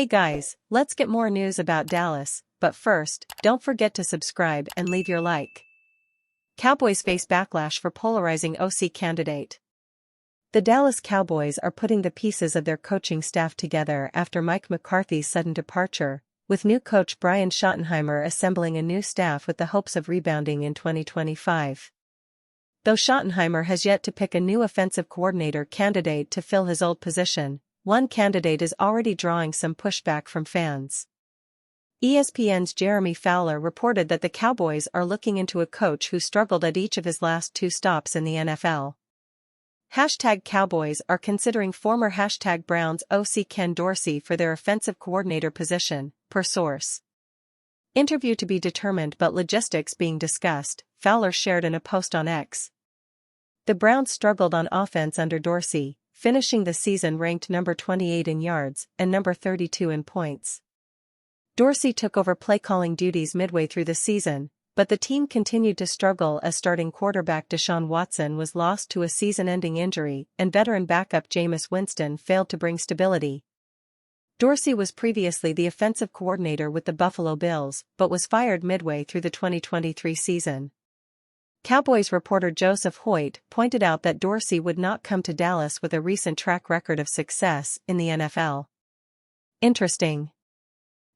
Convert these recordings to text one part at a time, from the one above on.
Hey guys, let's get more news about Dallas, but first, don't forget to subscribe and leave your like. Cowboys face backlash for polarizing OC candidate. The Dallas Cowboys are putting the pieces of their coaching staff together after Mike McCarthy's sudden departure, with new coach Brian Schottenheimer assembling a new staff with the hopes of rebounding in 2025. Though Schottenheimer has yet to pick a new offensive coordinator candidate to fill his old position, one candidate is already drawing some pushback from fans. ESPN's Jeremy Fowler reported that the Cowboys are looking into a coach who struggled at each of his last two stops in the NFL. #Cowboys are considering former #Browns OC Ken Dorsey for their offensive coordinator position, per source. Interview to be determined but logistics being discussed, Fowler shared in a post on X. The Browns struggled on offense under Dorsey, finishing the season ranked number 28 in yards and number 32 in points. Dorsey took over play-calling duties midway through the season, but the team continued to struggle as starting quarterback Deshaun Watson was lost to a season-ending injury and veteran backup Jameis Winston failed to bring stability. Dorsey was previously the offensive coordinator with the Buffalo Bills but was fired midway through the 2023 season. Cowboys reporter Joseph Hoyt pointed out that Dorsey would not come to Dallas with a recent track record of success in the NFL. Interesting.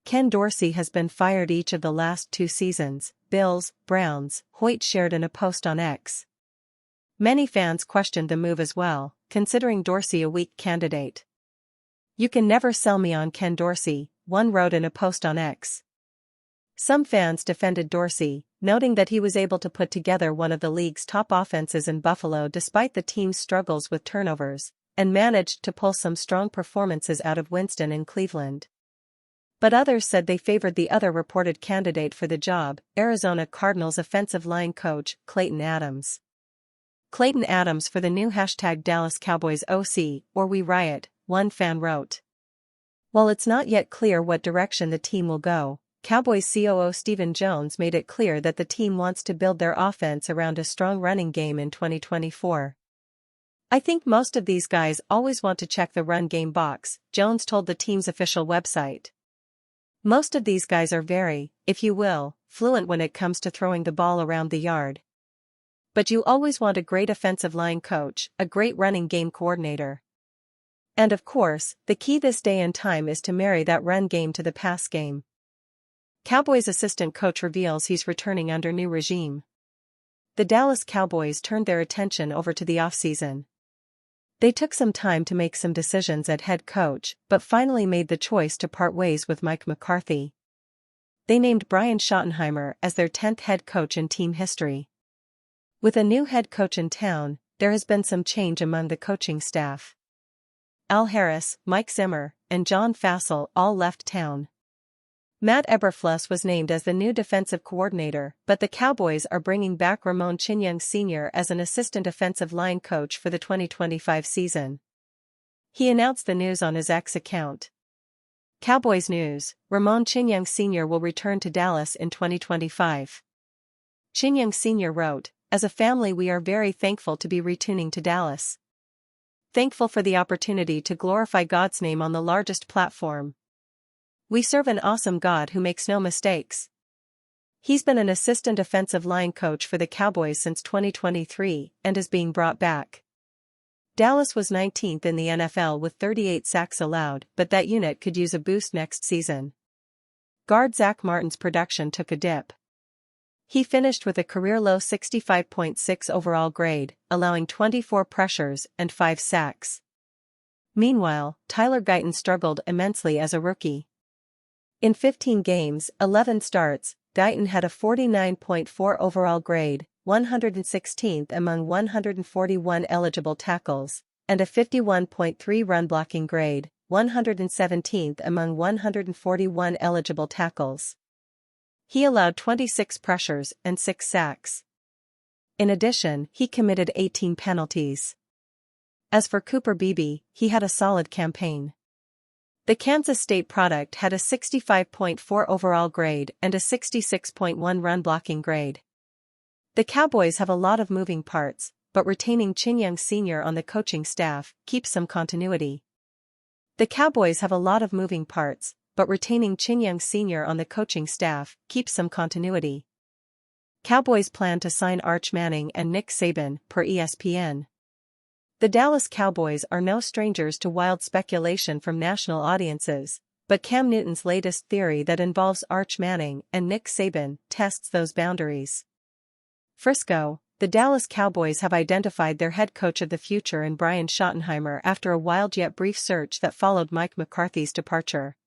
Ken Dorsey has been fired each of the last two seasons, Bills, Browns, Hoyt shared in a post on X. Many fans questioned the move as well, considering Dorsey a weak candidate. "You can never sell me on Ken Dorsey," one wrote in a post on X. Some fans defended Dorsey, noting that he was able to put together one of the league's top offenses in Buffalo despite the team's struggles with turnovers, and managed to pull some strong performances out of Winston in Cleveland. But others said they favored the other reported candidate for the job, Arizona Cardinals offensive line coach Clayton Adams. Clayton Adams for the new #Dallas Cowboys OC, or We Riot, one fan wrote. While it's not yet clear what direction the team will go, Cowboys COO Stephen Jones made it clear that the team wants to build their offense around a strong running game in 2024. "I think most of these guys always want to check the run game box," Jones told the team's official website. "Most of these guys are very, if you will, fluent when it comes to throwing the ball around the yard. But you always want a great offensive line coach, a great running game coordinator. And of course, the key this day and time is to marry that run game to the pass game." Cowboys assistant coach reveals he's returning under new regime. The Dallas Cowboys turned their attention over to the offseason. They took some time to make some decisions at head coach, but finally made the choice to part ways with Mike McCarthy. They named Brian Schottenheimer as their 10th head coach in team history. With a new head coach in town, there has been some change among the coaching staff. Al Harris, Mike Zimmer, and John Fassel all left town. Matt Eberflus was named as the new defensive coordinator, but the Cowboys are bringing back Ramon Chinyang Sr. as an assistant offensive line coach for the 2025 season. He announced the news on his X account. Cowboys news: Ramon Chinyang Sr. will return to Dallas in 2025. Chinyang Sr. wrote, "As a family we are very thankful to be returning to Dallas. Thankful for the opportunity to glorify God's name on the largest platform. We serve an awesome God who makes no mistakes. He's been an assistant offensive line coach for the Cowboys since 2023 and is being brought back." Dallas was 19th in the NFL with 38 sacks allowed, but that unit could use a boost next season. Guard Zach Martin's production took a dip. He finished with a career-low 65.6 overall grade, allowing 24 pressures and 5 sacks. Meanwhile, Tyler Guyton struggled immensely as a rookie. In 15 games, 11 starts, Guyton had a 49.4 overall grade, 116th among 141 eligible tackles, and a 51.3 run-blocking grade, 117th among 141 eligible tackles. He allowed 26 pressures and 6 sacks. In addition, he committed 18 penalties. As for Cooper Beebe, he had a solid campaign. The Kansas State product had a 65.4 overall grade and a 66.1 run-blocking grade. The Cowboys have a lot of moving parts, but retaining Chinyang Sr. on the coaching staff keeps some continuity. The Cowboys have a lot of moving parts, but retaining Chin Young Sr. on the coaching staff keeps some continuity. Cowboys plan to sign Arch Manning and Nick Saban, per ESPN. The Dallas Cowboys are no strangers to wild speculation from national audiences, but Cam Newton's latest theory that involves Arch Manning and Nick Saban tests those boundaries. Frisco, the Dallas Cowboys have identified their head coach of the future in Brian Schottenheimer after a wild yet brief search that followed Mike McCarthy's departure.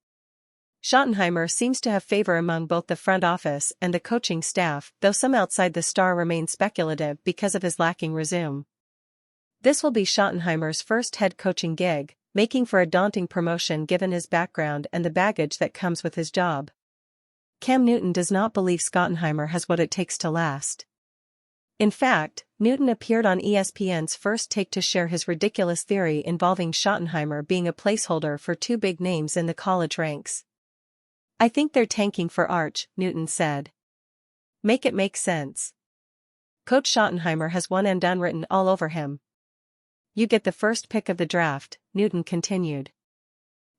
Schottenheimer seems to have favor among both the front office and the coaching staff, though some outside the star remain speculative because of his lacking resume. This will be Schottenheimer's first head coaching gig, making for a daunting promotion given his background and the baggage that comes with his job. Cam Newton does not believe Schottenheimer has what it takes to last. In fact, Newton appeared on ESPN's First Take to share his ridiculous theory involving Schottenheimer being a placeholder for two big names in the college ranks. "I think they're tanking for Arch," Newton said. "Make it make sense. Coach Schottenheimer has one and done written all over him. You get the first pick of the draft," Newton continued.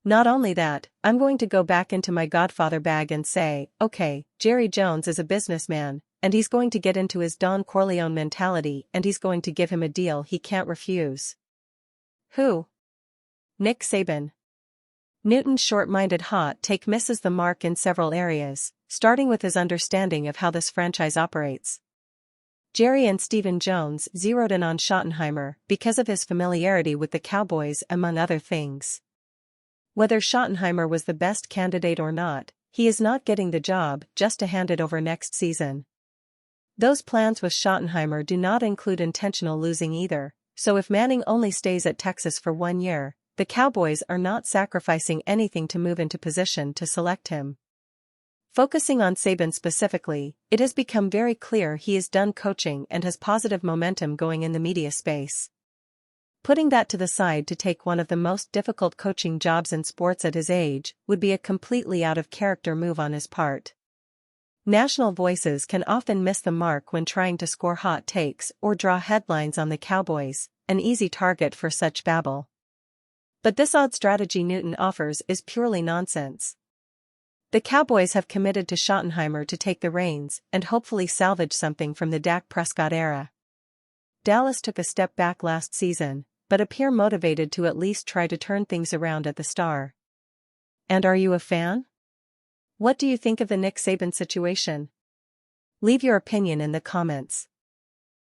"Not only that, I'm going to go back into my Godfather bag and say, okay, Jerry Jones is a businessman, and he's going to get into his Don Corleone mentality and he's going to give him a deal he can't refuse." Who? Nick Saban. Newton's short-minded hot take misses the mark in several areas, starting with his understanding of how this franchise operates. Jerry and Stephen Jones zeroed in on Schottenheimer because of his familiarity with the Cowboys, among other things. Whether Schottenheimer was the best candidate or not, he is not getting the job just to hand it over next season. Those plans with Schottenheimer do not include intentional losing either, so if Manning only stays at Texas for 1 year, the Cowboys are not sacrificing anything to move into position to select him. Focusing on Saban specifically, it has become very clear he is done coaching and has positive momentum going in the media space. Putting that to the side to take one of the most difficult coaching jobs in sports at his age would be a completely out-of-character move on his part. National voices can often miss the mark when trying to score hot takes or draw headlines on the Cowboys, an easy target for such babble. But this odd strategy Newton offers is purely nonsense. The Cowboys have committed to Schottenheimer to take the reins and hopefully salvage something from the Dak Prescott era. Dallas took a step back last season, but appear motivated to at least try to turn things around at the Star. And are you a fan? What do you think of the Nick Saban situation? Leave your opinion in the comments.